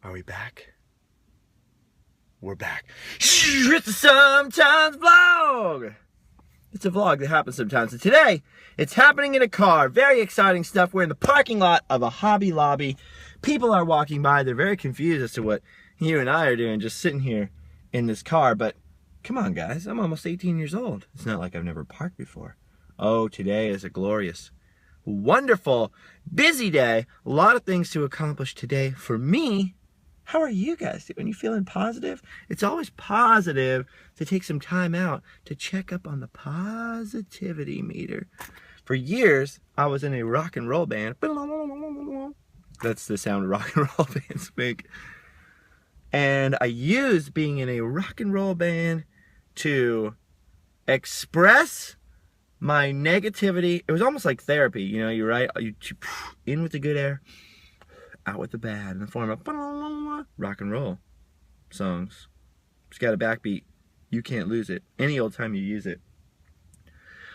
Are we back? We're back. It's a Sometimes Vlog! It's a vlog that happens sometimes. And today, it's happening in a car. Very exciting stuff. We're in the parking lot of a Hobby Lobby. People are walking by. They're very confused as to what you and I are doing, just sitting here in this car. But come on, guys. I'm almost 18 years old. It's not like I've never parked before. Oh, today is a glorious, wonderful, busy day. A lot of things to accomplish today for me. How are you guys doing? You feeling positive? It's always positive to take some time out to check up on the positivity meter. For years, I was in a rock and roll band. That's the sound rock and roll bands make. And I used being in a rock and roll band to express my negativity. It was almost like therapy, you know, you're right. You in with the good air, out with the bad, in the form of rock and roll songs. It's got a backbeat. You can't lose it any old time you use it.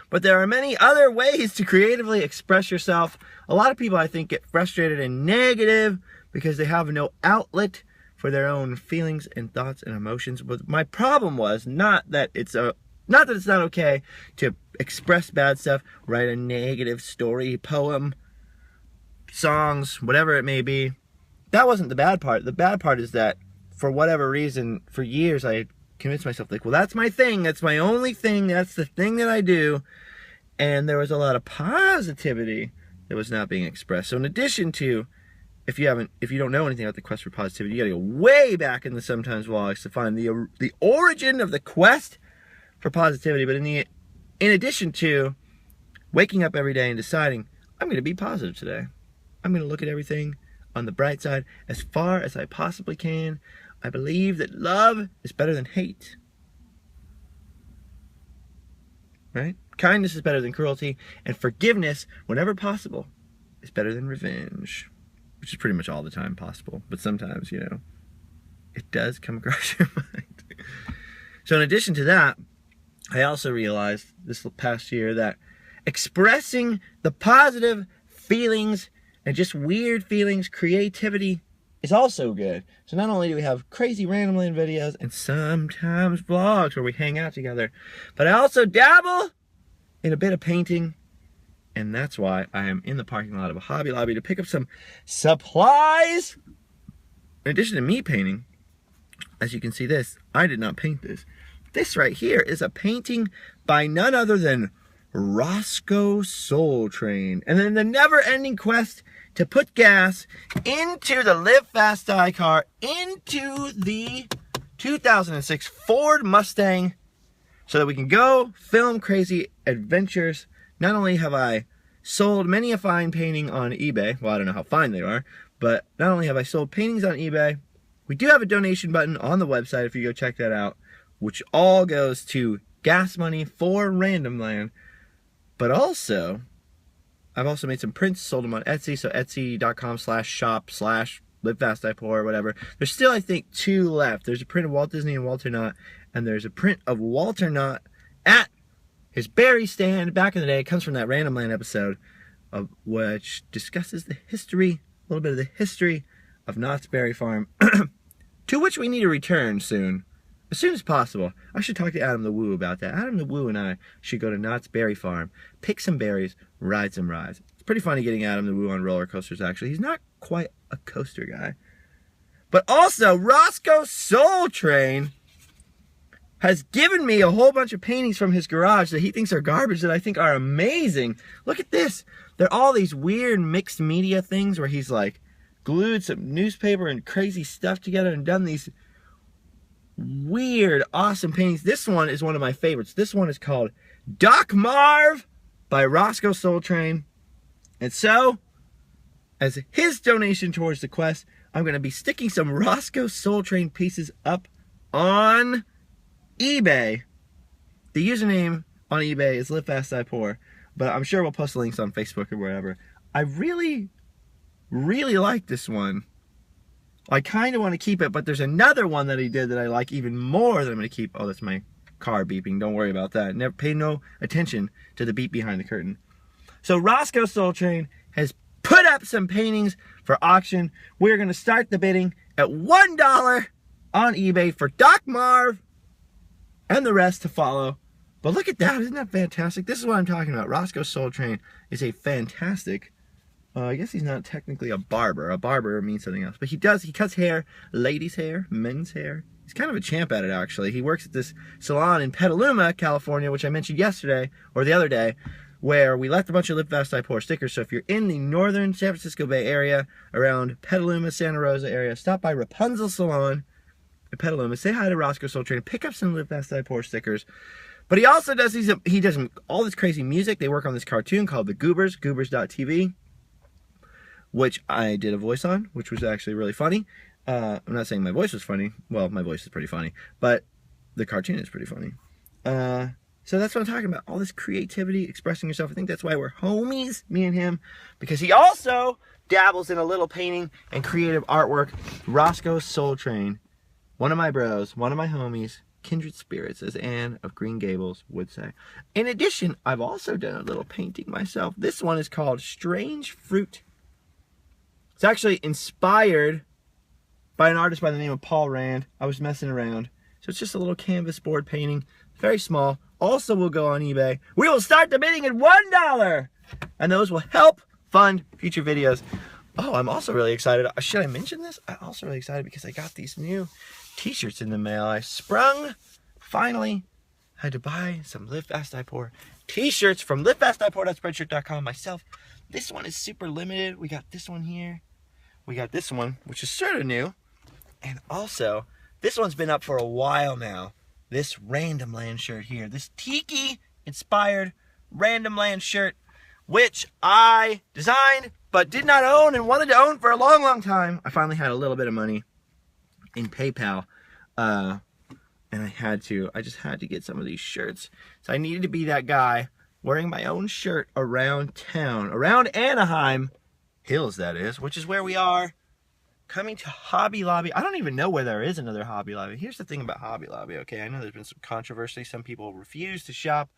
But there are many other ways to creatively express yourself. A lot of people, I think, get frustrated and negative because they have no outlet for their own feelings and thoughts and emotions. But my problem was not that it's not okay to express bad stuff, write a negative story, poem, songs, whatever it may be. That wasn't the bad part. The bad part is that for whatever reason, for years I convinced myself, like, well, that's my thing. That's my only thing. That's the thing that I do. And there was a lot of positivity that was not being expressed. So in addition to, if you don't know anything about the quest for positivity, you gotta go way back in the Sometimes Vlogs to find the origin of the quest for positivity. But in addition to waking up every day and deciding, I'm gonna be positive today. I'm gonna look at everything on the bright side as far as I possibly can. I believe that love is better than hate. Right? Kindness is better than cruelty, and forgiveness, whenever possible, is better than revenge. Which is pretty much all the time possible. But sometimes, you know, it does come across your mind. So in addition to that, I also realized this past year that expressing the positive feelings and just weird feelings, creativity, is also good. So not only do we have crazy Random Land videos and sometimes vlogs where we hang out together, but I also dabble in a bit of painting. And that's why I am in the parking lot of a Hobby Lobby to pick up some supplies. In addition to me painting, as you can see this, I did not paint this. This right here is a painting by none other than Roscoe Soul Train. And then the never-ending quest to put gas into the Live Fast Die car, into the 2006 Ford Mustang, so that we can go film crazy adventures. Not only have I sold many a fine painting on eBay, well, I don't know how fine they are, but not only have I sold paintings on eBay, we do have a donation button on the website if you go check that out, which all goes to gas money for Random Land. But also, I've also made some prints, sold them on Etsy, so etsy.com/shop/livefastdiepoor or whatever. There's still, I think, 2 left. There's a print of Walt Disney and Walter Knott, and there's a print of Walter Knott at his berry stand back in the day. It comes from that Random Land episode, of which discusses the history, a little bit of the history of Knott's Berry Farm, to which we need to return soon. As soon as possible. I should talk to Adam the Woo about that. Adam the Woo and I should go to Knott's Berry Farm, pick some berries, ride some rides. It's pretty funny getting Adam the Woo on roller coasters, actually. He's not quite a coaster guy. But also, Roscoe Soul Train has given me a whole bunch of paintings from his garage that he thinks are garbage that I think are amazing. Look at this. They're all these weird mixed media things where he's like glued some newspaper and crazy stuff together and done these weird, awesome paintings. This one is one of my favorites. This one is called Doc Marv by Roscoe Soul Train. And so, as his donation towards the quest, I'm going to be sticking some Roscoe Soul Train pieces up on eBay. The username on eBay is Live Fast Die Poor, but I'm sure we'll post the links on Facebook or wherever. I really, really like this one. I kind of want to keep it, but there's another one that he did that I like even more that I'm going to keep. Oh, that's my car beeping. Don't worry about that. Never pay no attention to the beep behind the curtain. So Roscoe Soul Train has put out up some paintings for auction. We're going to start the bidding at $1 on eBay for Doc Marv and the rest to follow. But look at that. Isn't that fantastic? This is what I'm talking about. Roscoe Soul Train is a fantastic... I guess he's not technically a barber. A barber means something else. But he cuts hair, ladies' hair, men's hair. He's kind of a champ at it, actually. He works at this salon in Petaluma, California, which I mentioned yesterday, or the other day, where we left a bunch of Live Fast Die Poor stickers. So if you're in the northern San Francisco Bay Area, around Petaluma, Santa Rosa area, stop by Rapunzel Salon in Petaluma. Say hi to Roscoe Soul Train. Pick up some Live Fast Die Poor stickers. But he also does all this crazy music. They work on this cartoon called The Goobers, Goobers.tv. Which I did a voice on, which was actually really funny. I'm not saying my voice was funny. Well, my voice is pretty funny, but the cartoon is pretty funny. So that's what I'm talking about. All this creativity, expressing yourself. I think that's why we're homies, me and him, because he also dabbles in a little painting and creative artwork. Roscoe Soul Train, one of my bros, one of my homies, kindred spirits, as Anne of Green Gables would say. In addition, I've also done a little painting myself. This one is called Strange Fruit. It's actually inspired by an artist by the name of Paul Rand. I was messing around. So it's just a little canvas board painting. Very small. Also will go on eBay. We will start the bidding at $1. And those will help fund future videos. Oh, I'm also really excited. Should I mention this? I'm also really excited because I got these new t-shirts in the mail. I finally had to buy some Live Fast Die Poor t-shirts from livefastdiepoor.spreadshirt.com myself. This one is super limited. We got this one here. We got this one, which is sort of new. And also, this one's been up for a while now. This Random Land shirt here. This Tiki-inspired Random Land shirt, which I designed, but did not own and wanted to own for a long, long time. I finally had a little bit of money in PayPal. And I just had to get some of these shirts. So I needed to be that guy wearing my own shirt around town. Around Anaheim Hills, that is, which is where we are, coming to Hobby Lobby. I don't even know where there is another Hobby Lobby. Here's the thing about Hobby Lobby, okay? I know there's been some controversy. Some people refuse to shop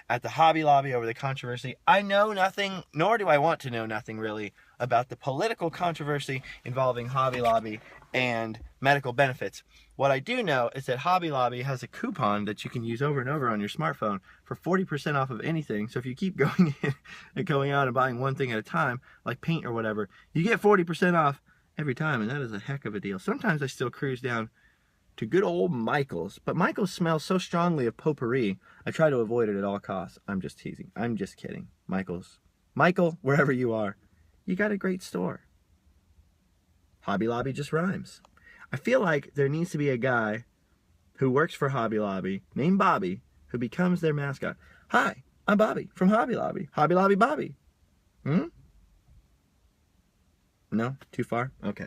at the Hobby Lobby over the controversy. I know nothing, nor do I want to know nothing really, about the political controversy involving Hobby Lobby and medical benefits. What I do know is that Hobby Lobby has a coupon that you can use over and over on your smartphone for 40% off of anything. So if you keep going in and going out and buying one thing at a time, like paint or whatever, you get 40% off every time, and that is a heck of a deal. Sometimes I still cruise down to good old Michael's, but Michael's smells so strongly of potpourri, I try to avoid it at all costs. I'm just teasing. I'm just kidding. Michael's. Michael, wherever you are, you got a great store. Hobby Lobby just rhymes. I feel like there needs to be a guy who works for Hobby Lobby, named Bobby, who becomes their mascot. Hi, I'm Bobby from Hobby Lobby. Hobby Lobby Bobby. No? Too far? Okay.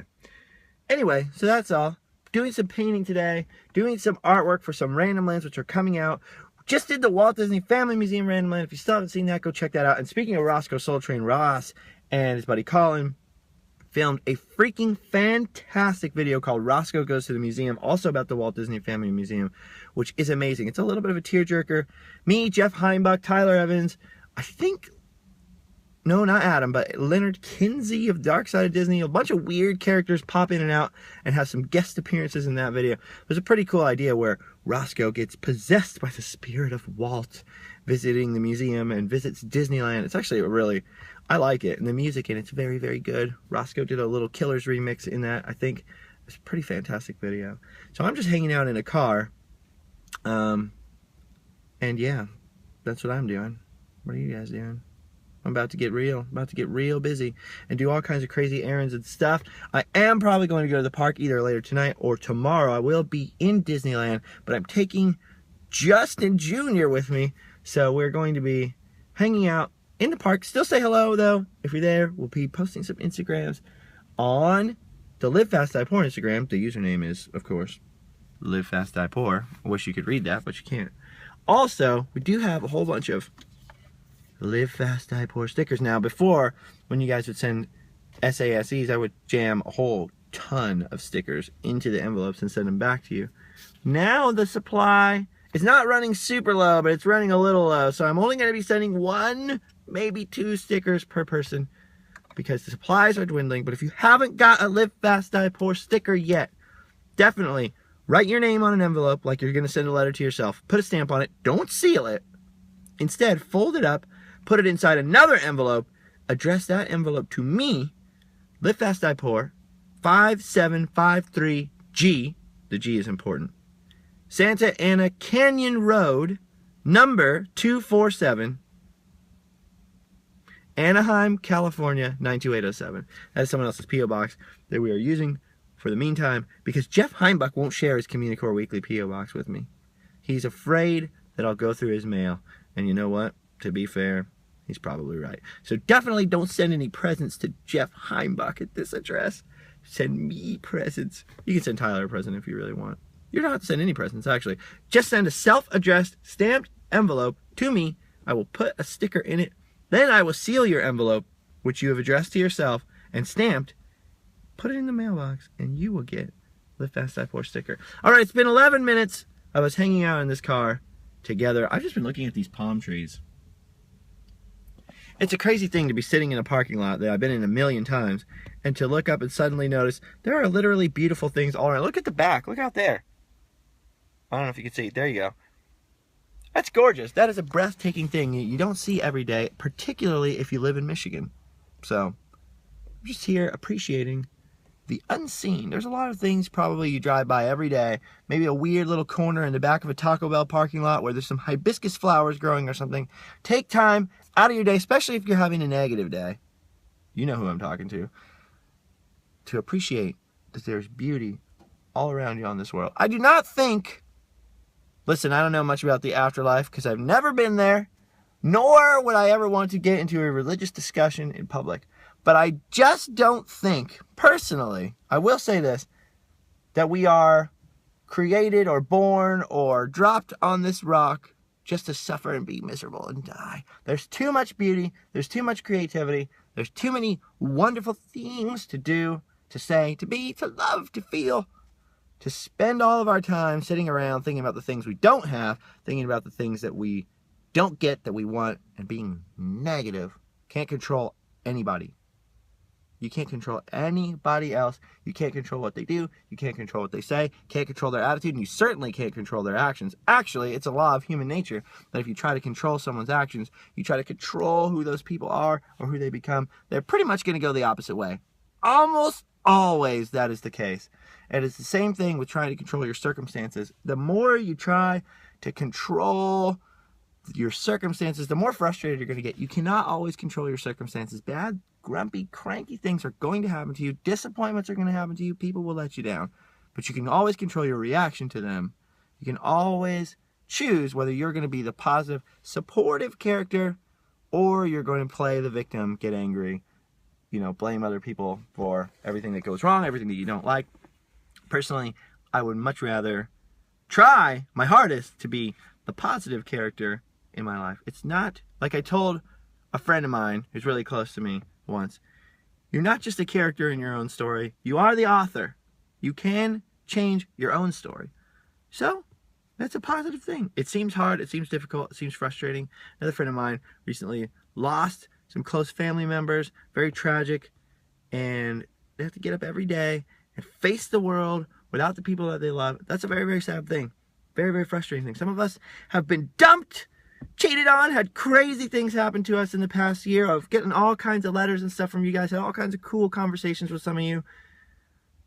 Anyway, so that's all. Doing some painting today. Doing some artwork for some Random Lands, which are coming out. Just did the Walt Disney Family Museum Random Land. If you still haven't seen that, go check that out. And speaking of Roscoe Soul Train, Ross and his buddy Colin filmed a freaking fantastic video called Roscoe Goes to the Museum, also about the Walt Disney Family Museum, which is amazing. It's a little bit of a tearjerker. Me, Jeff Heimbach, Tyler Evans, I think, no, not Adam, but Leonard Kinsey of Dark Side of Disney. A bunch of weird characters pop in and out and have some guest appearances in that video. There's a pretty cool idea where Roscoe gets possessed by the spirit of Walt, visiting the museum and visits Disneyland. It's actually I like it, and the music in it's very, very good. Roscoe did a little Killers remix in that. I think it's a pretty fantastic video. So I'm just hanging out in a car, and yeah, that's what I'm doing. What are you guys doing? I'm about to get real. I'm about to get real busy and do all kinds of crazy errands and stuff. I am probably going to go to the park either later tonight or tomorrow. I will be in Disneyland, but I'm taking Justin Jr. with me, so we're going to be hanging out in the park. Still say hello, though. If you're there, we'll be posting some Instagrams on the Live Fast Die Poor Instagram. The username is, of course, Live Fast Die Poor. I wish you could read that, but you can't. Also, we do have a whole bunch of Live Fast Die Poor stickers now. Before, when you guys would send SASEs, I would jam a whole ton of stickers into the envelopes and send them back to you. Now the supply is not running super low, but it's running a little low, so I'm only going to be sending 1, maybe 2 stickers per person. because the supplies are dwindling. But if you haven't got a Live Fast Die Poor sticker yet, definitely write your name on an envelope like you're going to send a letter to yourself. Put a stamp on it. Don't seal it. Instead, fold it up, put it inside another envelope, address that envelope to me, Live Fast Die Poor, 5753G, the G is important, Santa Ana Canyon Road, number 247, Anaheim, California, 92807. That is someone else's P.O. box that we are using for the meantime because Jeff Heimbach won't share his Communicore Weekly P.O. box with me. He's afraid that I'll go through his mail. And you know what? To be fair, he's probably right. So definitely don't send any presents to Jeff Heimbach at this address. Send me presents. You can send Tyler a present if you really want. You don't have to send any presents, actually. Just send a self-addressed, stamped envelope to me. I will put a sticker in it. Then I will seal your envelope, which you have addressed to yourself and stamped. Put it in the mailbox, and you will get Live Fast Die Poor sticker. All right, it's been 11 minutes of us hanging out in this car together. I've just been looking at these palm trees. It's a crazy thing to be sitting in a parking lot that I've been in a million times and to look up and suddenly notice there are literally beautiful things all around. Look at the back. Look out there. I don't know if you can see. There you go. That's gorgeous. That is a breathtaking thing you don't see every day, particularly if you live in Michigan. So I'm just here appreciating the unseen. There's a lot of things probably you drive by every day. Maybe a weird little corner in the back of a Taco Bell parking lot where there's some hibiscus flowers growing or something. Take time out of your day, especially if you're having a negative day. You know who I'm talking to appreciate that there's beauty all around you on this world. I do not think, listen, I don't know much about the afterlife because I've never been there, nor would I ever want to get into a religious discussion in public. But I just don't think, personally, I will say this, that we are created or born or dropped on this rock just to suffer and be miserable and die. There's too much beauty, there's too much creativity, there's too many wonderful things to do, to say, to be, to love, to feel, to spend all of our time sitting around thinking about the things we don't have, thinking about the things that we don't get that we want, and being negative. Can't control anybody. You can't control anybody else. You can't control what they do. You can't control what they say. Can't control their attitude. And you certainly can't control their actions. Actually, it's a law of human nature that if you try to control someone's actions, you try to control who those people are or who they become, they're pretty much going to go the opposite way. Almost always that is the case. And it's the same thing with trying to control your circumstances. The more you try to control your circumstances, the more frustrated you're going to get. You cannot always control your circumstances. Bad, grumpy, cranky things are going to happen to you. Disappointments are going to happen to you. People will let you down. But you can always control your reaction to them. You can always choose whether you're going to be the positive, supportive character or you're going to play the victim, get angry, blame other people for everything that goes wrong, everything that you don't like. Personally, I would much rather try my hardest to be the positive character in my life. It's not, like I told a friend of mine who's really close to me once, you're not just a character in your own story, you are the author. You can change your own story. So, that's a positive thing. It seems hard, it seems difficult, it seems frustrating. Another friend of mine recently lost some close family members, very tragic, and they have to get up every day and face the world without the people that they love. That's a very, very sad thing. Very, very frustrating thing. Some of us have been dumped, cheated on, had crazy things happen to us in the past year of getting all kinds of letters and stuff from you guys, had all kinds of cool conversations with some of you.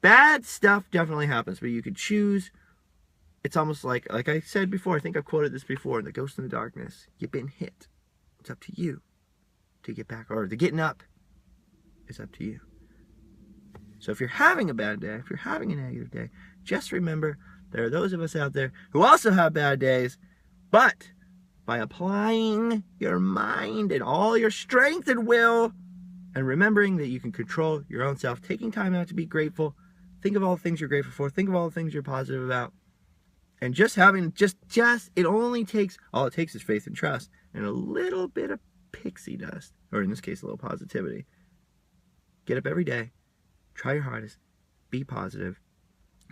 Bad stuff definitely happens, but you could choose. It's almost like I said before, I think I've quoted this before, The Ghost in the Darkness. You've been hit. It's up to you to get back, or the getting up is up to you. So if you're having a bad day, if you're having a negative day, just remember there are those of us out there who also have bad days, but by applying your mind and all your strength and will and remembering that you can control your own self, taking time out to be grateful, think of all the things you're grateful for, think of all the things you're positive about, and just having, it only takes, all it takes is faith and trust and a little bit of pixie dust, or in this case, a little positivity. Get up every day, try your hardest, be positive.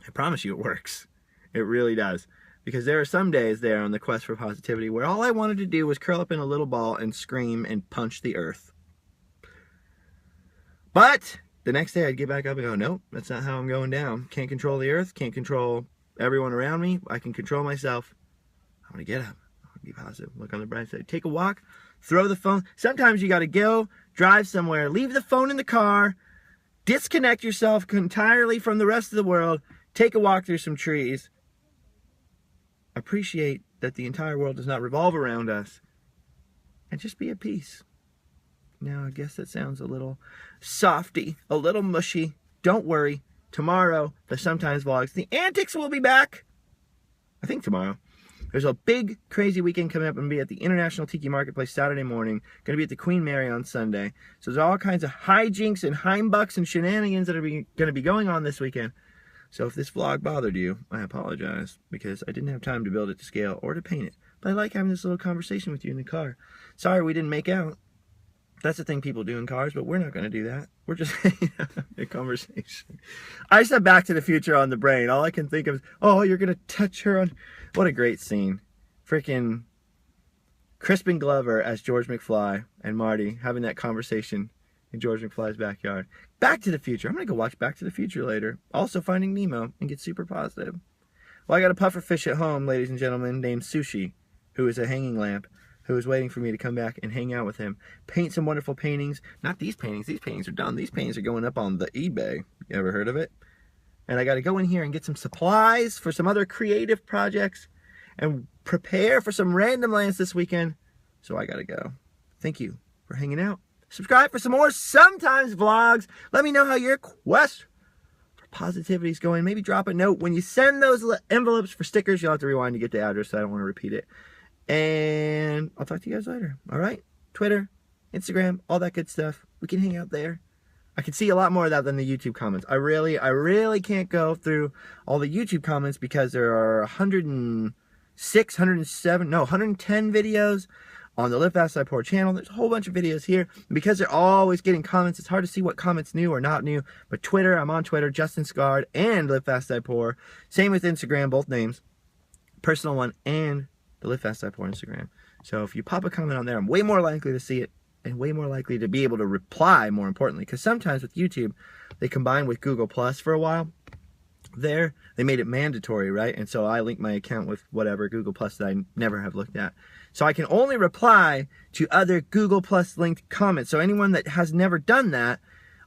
I promise you it works. It really does. Because there are some days there on the quest for positivity where all I wanted to do was curl up in a little ball and scream and punch the earth. But the next day I'd get back up and go, nope, that's not how I'm going down. Can't control the earth, can't control everyone around me. I can control myself. I'm going to get up. I'm going to be positive. Look on the bright side. Take a walk. Throw the phone. Sometimes you got to go, drive somewhere, leave the phone in the car, disconnect yourself entirely from the rest of the world, take a walk through some trees, appreciate that the entire world does not revolve around us, and just be at peace. Now, I guess that sounds a little softy, a little mushy. Don't worry. Tomorrow, the Sometimes Vlogs, the antics will be back. I think tomorrow. There's a big, crazy weekend coming up. I'm going to be at the International Tiki Marketplace Saturday morning. Going to be at the Queen Mary on Sunday. So there's all kinds of hijinks and heimbucks and shenanigans that are going to be going on this weekend. So if this vlog bothered you, I apologize, because I didn't have time to build it to scale or to paint it. But I like having this little conversation with you in the car. Sorry we didn't make out. That's the thing people do in cars, but we're not going to do that. We're just having a conversation. I said Back to the Future on the brain. All I can think of is, oh, you're going to touch her on... What a great scene. Freaking Crispin Glover as George McFly and Marty having that conversation in George McFly's backyard. Back to the Future. I'm going to go watch Back to the Future later. Also Finding Nemo and get super positive. Well, I got a puffer fish at home, ladies and gentlemen, named Sushi, who is a hanging lamp, who is waiting for me to come back and hang out with him. Paint some wonderful paintings. Not these paintings. These paintings are done. These paintings are going up on the eBay. You ever heard of it? And I got to go in here and get some supplies for some other creative projects and prepare for some random lands this weekend. So I got to go. Thank you for hanging out. Subscribe for some more Sometimes Vlogs. Let me know how your quest for positivity is going. Maybe drop a note. When you send those envelopes for stickers, you'll have to rewind to get the address, so I don't want to repeat it. And I'll talk to you guys later. All right? Twitter, Instagram, all that good stuff. We can hang out there. I can see a lot more of that than the YouTube comments. I really can't go through all the YouTube comments because there are 106, 107, no, 110 videos on the Live Fast Die Poor channel. There's a whole bunch of videos here. And because they're always getting comments, it's hard to see what comments new or not new. But Twitter, I'm on Twitter, Justin Scard and Live Fast Die Poor. Same with Instagram, both names. Personal one and the Live Fast Die Poor Instagram. So if you pop a comment on there, I'm way more likely to see it. And way more likely to be able to reply, more importantly. Because sometimes with YouTube, they combine with Google Plus for a while. They made it mandatory, right? And so I link my account with whatever Google Plus that I never have looked at. So I can only reply to other Google Plus linked comments. So anyone that has never done that,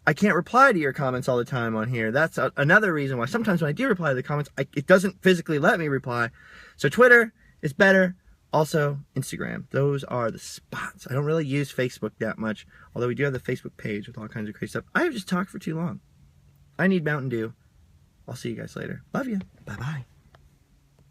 I can't reply to your comments all the time on here. That's another reason why sometimes when I do reply to the comments, it doesn't physically let me reply. So Twitter is better. Also, Instagram. Those are the spots. I don't really use Facebook that much, although we do have the Facebook page with all kinds of crazy stuff. I have just talked for too long. I need Mountain Dew. I'll see you guys later. Love you. Bye-bye.